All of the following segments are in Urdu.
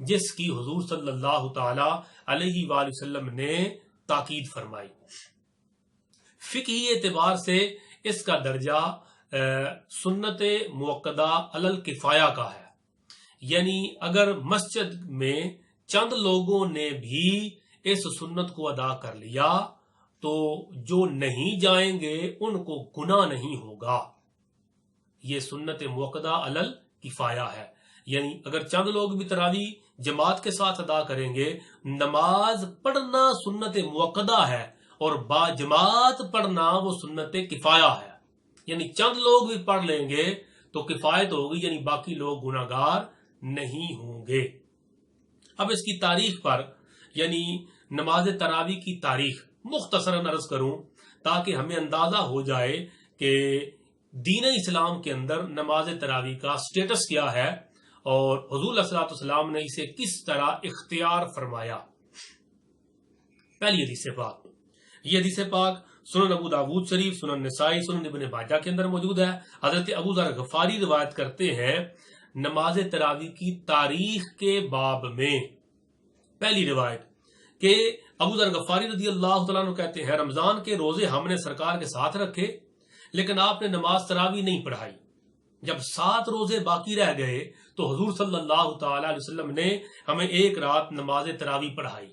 جس کی حضور صلی اللہ تعالی علیہ وآلہ وسلم نے تاکید فرمائی۔ فقہی اعتبار سے اس کا درجہ سنت موقدہ علی الکفایہ کا ہے، یعنی اگر مسجد میں چند لوگوں نے بھی اس سنت کو ادا کر لیا تو جو نہیں جائیں گے ان کو گناہ نہیں ہوگا۔ یہ سنت موقدہ علی الکفایہ ہے، یعنی اگر چند لوگ بھی تراویح جماعت کے ساتھ ادا کریں گے، نماز پڑھنا سنت موقدہ ہے اور با جماعت پڑھنا وہ سنت کفایہ ہے، یعنی چند لوگ بھی پڑھ لیں گے تو کفایت ہوگی، یعنی باقی لوگ گناہ گار نہیں ہوں گے۔ اب اس کی تاریخ پر، یعنی نماز تراویح کی تاریخ مختصراً عرض کروں تاکہ ہمیں اندازہ ہو جائے کہ دین اسلام کے اندر نماز تراویح کا سٹیٹس کیا ہے اور حضور علیہ الصلوۃ والسلام نے اسے کس طرح اختیار فرمایا۔ پہلی حدیث پاک، یہ حدیث پاک سنن ابو داود شریف، سنن نسائی، سنن ابن ماجہ کے اندر موجود ہے۔ حضرت ابو ذر غفاری روایت کرتے ہیں نماز تراویح کی تاریخ کے باب میں، پہلی روایت کہ ابو ذر غفاری رضی اللہ تعالیٰ عنہ کہتے ہیں رمضان کے روزے ہم نے سرکار کے ساتھ رکھے لیکن آپ نے نماز تراویح نہیں پڑھائی۔ جب 7 روزے باقی رہ گئے تو حضور صلی اللہ تعالی علیہ وسلم نے ہمیں ایک رات نماز تراویح پڑھائی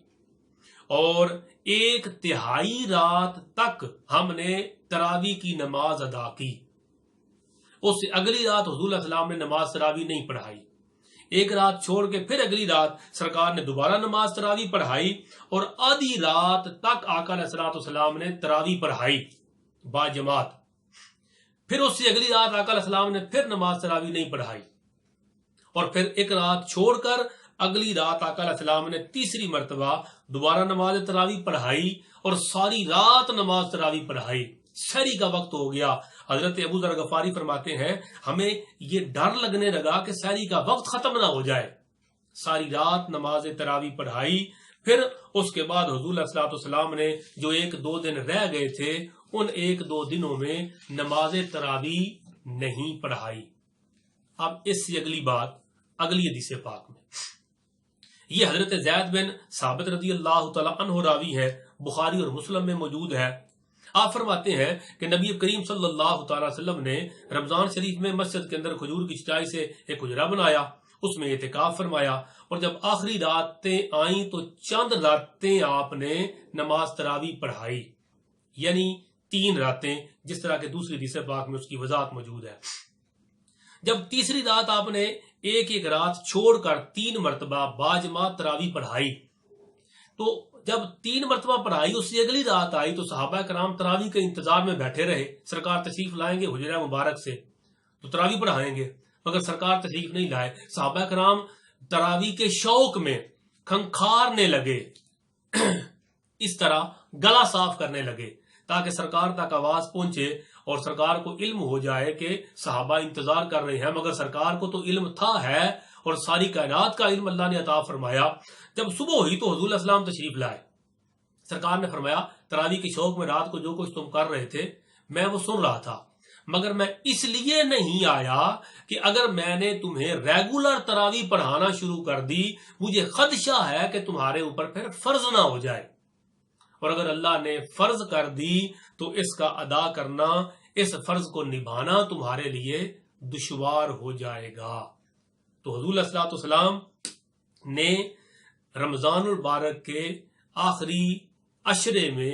اور 1/3 رات تک ہم نے تراویح کی نماز ادا کی۔ اس سے اگلی رات حضور علیہ السلام نے نماز تراویح نہیں پڑھائی، ایک رات چھوڑ کے پھر اگلی رات سرکار نے دوبارہ نماز تراویح پڑھائی اور آدھی رات تک آقا علیہ الصلوۃ والسلام نے تراویح پڑھائی با جماعت۔ پھر اس سے اگلی رات آقا علیہ السلام نے پھر نماز تراویح نہیں پڑھائی اور پھر ایک رات چھوڑ کر اگلی رات آقا علیہ السلام نے تیسری مرتبہ دوبارہ نماز تراویح پڑھائی اور ساری رات نماز تراویح پڑھائی۔ سحری کا وقت ہو گیا، حضرت ابو ذر غفاری فرماتے ہیں ہمیں یہ ڈر لگنے لگا کہ سحری کا وقت ختم نہ ہو جائے، ساری رات نماز تراویح پڑھائی۔ پھر اس کے بعد حضور علیہ الصلوۃ والسلام نے جو 1-2 دن رہ گئے تھے ان 1-2 دنوں میں نماز تراویح نہیں پڑھائی۔ اب اس سے اگلی بات اگلی حدیث پاک میں، یہ حضرت زید بن ثابت رضی اللہ تعالی عنہ راوی ہے، بخاری اور مسلم میں موجود ہے۔ آپ فرماتے ہیں کہ نبی کریم صلی اللہ تعالی وسلم نے رمضان شریف میں مسجد کے اندر کھجور کی چٹائی سے ایک حجرہ بنایا، اس میں اعتکاف فرمایا اور جب آخری راتیں آئیں تو چند راتیں آپ نے نماز تراویح پڑھائی، یعنی 3 راتیں، جس طرح کہ دوسری حدیث پاک میں اس کی وضاحت موجود ہے۔ جب تیسری رات آپ نے ایک رات چھوڑ کر 3 مرتبہ باجماعت تراویح پڑھائی تو جب 3 مرتبہ پڑھائی اس سے اگلی رات آئی تو صحابہ کرام تراویح کے انتظار میں بیٹھے رہے، سرکار تشریف لائیں گے حجرہ مبارک سے تو تراویح پڑھائیں گے، مگر سرکار تشریف نہیں لائے۔ صحابہ کرام تراویح کے شوق میں کھنکھارنے لگے، اس طرح گلا صاف کرنے لگے تاکہ سرکار تک آواز پہنچے اور سرکار کو علم ہو جائے کہ صحابہ انتظار کر رہے ہیں، مگر سرکار کو تو علم تھا ہے اور ساری کائنات کا علم اللہ نے عطا فرمایا۔ جب صبح ہوئی تو حضور علیہ السلام تشریف لائے، سرکار نے فرمایا تراویح کے شوق میں رات کو جو کچھ تم کر رہے تھے میں وہ سن رہا تھا، مگر میں اس لیے نہیں آیا کہ اگر میں نے تمہیں ریگولر تراویح پڑھانا شروع کر دی مجھے خدشہ ہے کہ تمہارے اوپر پھر فرض نہ ہو جائے، اور اگر اللہ نے فرض کر دی تو اس کا ادا کرنا، اس فرض کو نبھانا تمہارے لیے دشوار ہو جائے گا۔ تو حضور علیہ الصلوۃ والسلام نے رمضان المبارک کے آخری عشرے میں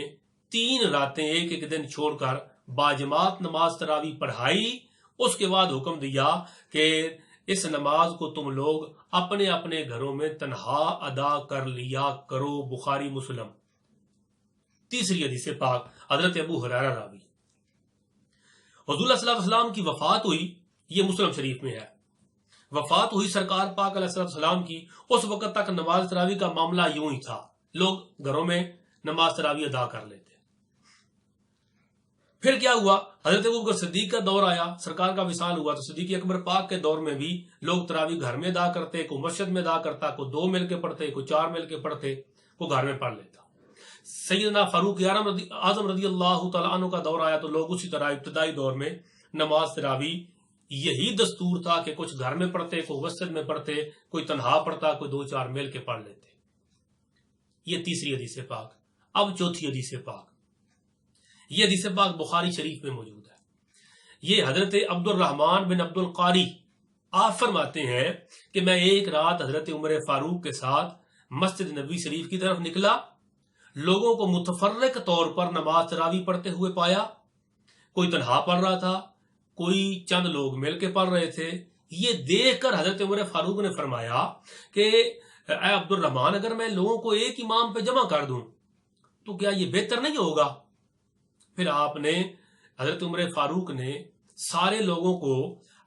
3 راتیں ایک دن چھوڑ کر باجماعت نماز تراویح پڑھائی۔ اس کے بعد حکم دیا کہ اس نماز کو تم لوگ اپنے اپنے گھروں میں تنہا ادا کر لیا کرو، بخاری مسلم۔ تیسری حدیث پاک حضرت ابو ہریرہ راوی، حضور علیہ الصلوۃ والسلام کی وفات ہوئی، یہ مسلم شریف میں ہے، وفات ہوئی سرکار پاک علیہ الصلوۃ والسلام کی، اس وقت تک نماز تراویح کا معاملہ یوں ہی تھا، لوگ گھروں میں نماز تراویح ادا کر لیتے۔ پھر کیا ہوا، حضرت ابوبکر صدیق کا دور آیا، سرکار کا وصال ہوا تو صدیق اکبر پاک کے دور میں بھی لوگ تراویح گھر میں ادا کرتے، کوئی مسجد میں ادا کرتا، کوئی 2 مل کے پڑھتے، کوئی 4 مل کے پڑھتے، کوئی گھر میں پڑھ لیتا۔ سیدنا فاروق اعظم رضی اللہ تعالیٰ عنہ کا دور آیا تو لوگ اسی طرح ابتدائی دور میں نماز تراویح یہی دستور تھا کہ کچھ گھر میں پڑھتے، کوئی مسجد میں پڑھتے، کوئی تنہا پڑھتا، کوئی 2-4 مل کے پڑھ لیتے۔ یہ تیسری حدیث پاک۔ اب چوتھی حدیث پاک، یہ حدیث پاک بخاری شریف میں موجود ہے۔ یہ حضرت عبد الرحمن بن عبد القاری آپ فرماتے ہیں کہ میں ایک رات حضرت عمر فاروق کے ساتھ مسجد نبوی شریف کی طرف نکلا، لوگوں کو متفرق طور پر نماز تراویح پڑھتے ہوئے پایا، کوئی تنہا پڑھ رہا تھا، کوئی چند لوگ مل کے پڑھ رہے تھے۔ یہ دیکھ کر حضرت عمر فاروق نے فرمایا کہ اے عبد الرحمن، اگر میں لوگوں کو ایک امام پہ جمع کر دوں تو کیا یہ بہتر نہیں ہوگا؟ پھر آپ نے، حضرت عمر فاروق نے سارے لوگوں کو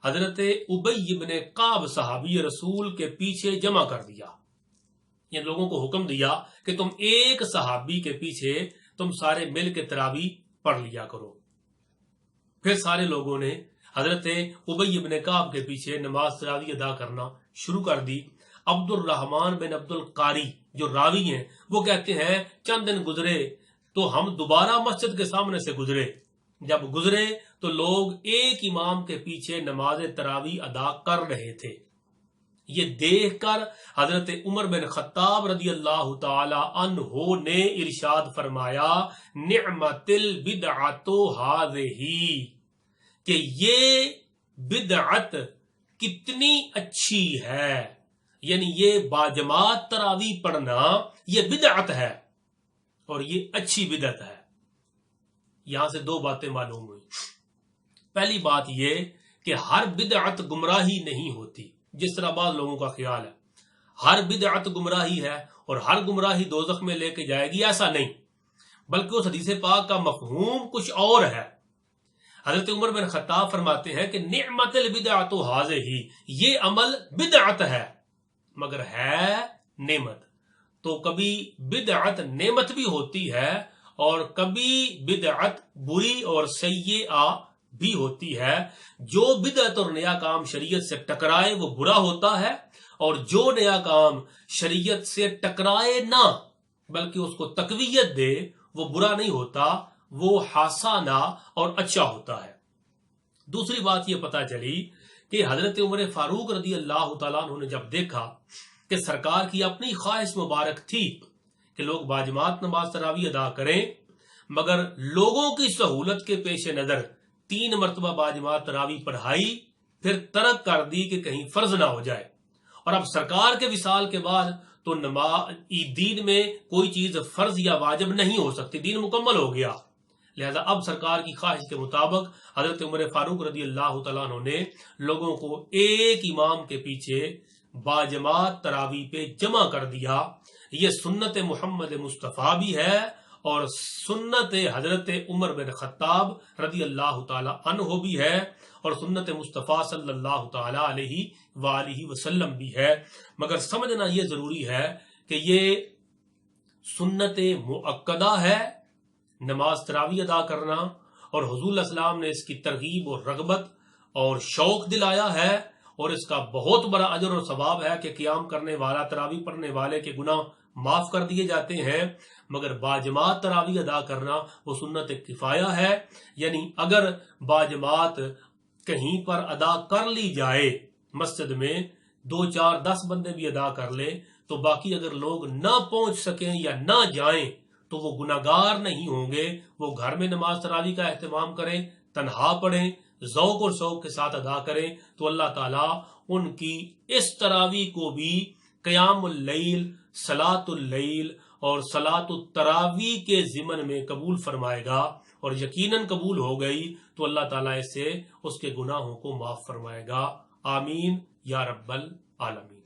حضرت ابی بن کعب صحابی رسول کے پیچھے جمع کر دیا، یہ لوگوں کو حکم دیا کہ تم ایک صحابی کے پیچھے تم سارے مل کے تراویح پڑھ لیا کرو۔ پھر سارے لوگوں نے حضرت ابی بن کعب کے پیچھے نماز تراویح ادا کرنا شروع کر دی۔ عبد الرحمن بن عبد القاری جو راوی ہیں وہ کہتے ہیں چند دن گزرے تو ہم دوبارہ مسجد کے سامنے سے گزرے، جب گزرے تو لوگ ایک امام کے پیچھے نماز تراویح ادا کر رہے تھے۔ یہ دیکھ کر حضرت عمر بن خطاب رضی اللہ تعالی عنہ نے ارشاد فرمایا نعمت البدعۃ ھذہ، کہ یہ بدعت کتنی اچھی ہے، یعنی یہ باجماعت تراویح پڑھنا یہ بدعت ہے اور یہ اچھی بدعت ہے۔ یہاں سے 2 باتیں معلوم ہوئی۔ پہلی بات یہ کہ ہر بدعت گمراہی نہیں ہوتی، جس طرح بعض لوگوں کا خیال ہے ہر بدعت گمراہی ہے اور ہر گمراہی دوزخ میں لے کے جائے گی، ایسا نہیں، بلکہ اس حدیث پاک کا مفہوم کچھ اور ہے۔ حضرت عمر بن خطاب فرماتے ہیں کہ نعمت البدعۃ ھذہ، یہ عمل بدعت ہے مگر ہے نعمت۔ تو کبھی بدعت نعمت بھی ہوتی ہے اور کبھی بدعت بری اور سیئہ بھی ہوتی ہے۔ جو بدعت اور نیا کام شریعت سے ٹکرائے وہ برا ہوتا ہے، اور جو نیا کام شریعت سے ٹکرائے نہ بلکہ اس کو تقویت دے وہ برا نہیں ہوتا، وہ حسنہ اور اچھا ہوتا ہے۔ دوسری بات یہ پتہ چلی کہ حضرت عمر فاروق رضی اللہ تعالیٰ عنہ نے جب دیکھا کہ سرکار کی اپنی خواہش مبارک تھی کہ لوگ باجماعت نماز تراویح ادا کریں، مگر لوگوں کی سہولت کے پیش نظر 3 مرتبہ باجماعت تراویح پڑھائی، پھر ترک کر دی کہ کہیں فرض نہ ہو جائے، اور اب سرکار کے وصال کے بعد تو دین میں کوئی چیز فرض یا واجب نہیں ہو سکتی، دین مکمل ہو گیا۔ لہذا اب سرکار کی خواہش کے مطابق حضرت عمر فاروق رضی اللہ تعالیٰ عنہ نے لوگوں کو ایک امام کے پیچھے باجماعت تراویح پہ جمع کر دیا۔ یہ سنت محمد مصطفیٰ بھی ہے اور سنت حضرت عمر بن خطاب رضی اللہ تعالی عنہ بھی ہے، اور سنت مصطفیٰ صلی اللہ تعالی علیہ وآلہ وسلم بھی ہے۔ مگر سمجھنا یہ ضروری ہے کہ یہ سنت مؤکدہ ہے نماز تراویح ادا کرنا، اور حضور علیہ السلام نے اس کی ترغیب اور رغبت اور شوق دلایا ہے، اور اس کا بہت بڑا اجر اور ثواب ہے کہ قیام کرنے والا، تراویح پڑھنے والے کے گناہ معاف کر دیے جاتے ہیں۔ مگر باجماعت تراویح ادا کرنا وہ سنت کفایہ ہے، یعنی اگر باجماعت کہیں پر ادا کر لی جائے، مسجد میں 2 4 10 بندے بھی ادا کر لیں، تو باقی اگر لوگ نہ پہنچ سکیں یا نہ جائیں تو وہ گناہگار نہیں ہوں گے۔ وہ گھر میں نماز تراویح کا اہتمام کریں، تنہا پڑھیں، ذوق اور شوق کے ساتھ ادا کریں، تو اللہ تعالیٰ ان کی اس تراویح کو بھی قیام اللیل، صلاۃ اللیل اور صلاۃ التراویح کے ضمن میں قبول فرمائے گا، اور یقیناً قبول ہو گئی تو اللہ تعالیٰ اس سے اس کے گناہوں کو معاف فرمائے گا۔ آمین یا رب العالمین۔